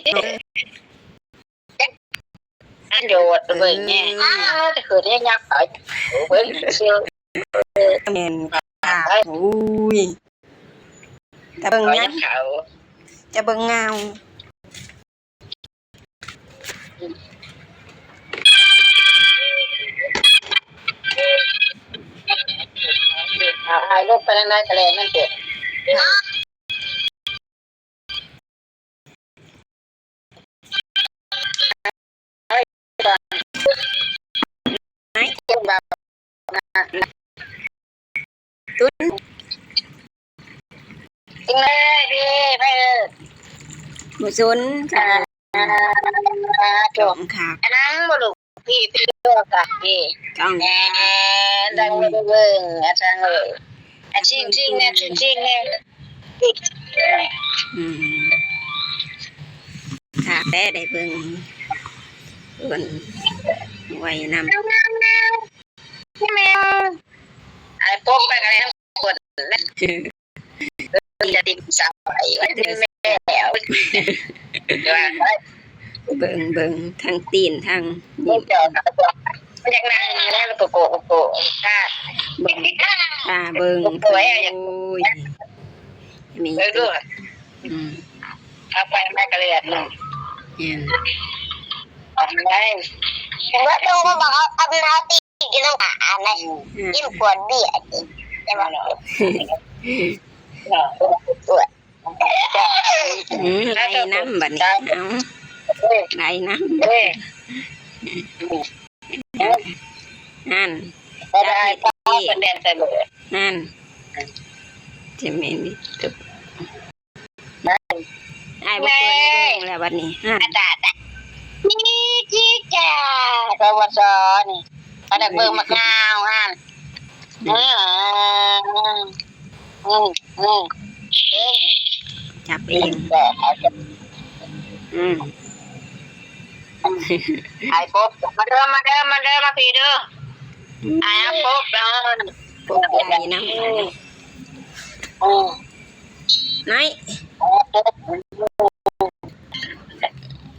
อันโยดเบิ่งแง่จะคือได้ยักษ์ไปเบิ่งเชื่อเมนค่ะอุ้ยจะเบิ่งยังจะเบิ่งเงาถ่ายรูปไปนั่งได้ทะเลนั่นเด็ดตุ้นจริงเลยพี่ไปหมูซุนค่ะจบค่ะนั่งบ่ลูกพี่ตัวกับพี่จ้องแหน่ดังเบิ่งอาจารย์เลยจริงจริงเนี่ยจริงเนี่ยค่ะได้เบิ่งเบิ่งไว้นำแมวไอ้ป๊กไปกันทั้งคนนะจะติดสาวไปเป็นแมวเบิ่งทางตีนทางนี่เจอมันอยากนั่งแล้วโกโก้ค่ะเบิ่งโอ้ยมีด้วยเอาไปแม่กระเลียดหนึ่งออกไปว่าดูมาบอกเอาเป็นเอาตีกินน้ำตาอะไรยิ่งปวดเบี้ยใช่ไหมเนาะปวดไล่น้ำบัดนี้เอาไล่น้ำนั่นได้ป้าเป็นแดนใส่เลยนั่นจะไม่มีตึกไอ้บุกเปิดให้เบิ่งแล้วบัดนี้อาจารย์นี่จีจ่าสวัสดีนี่เขาได้เบิ่งมะนาวฮะจับเองไอ้ป๊บมาเด้อมาพี่เด้อไอ้ป๊บป๊บใหญ่นะไหน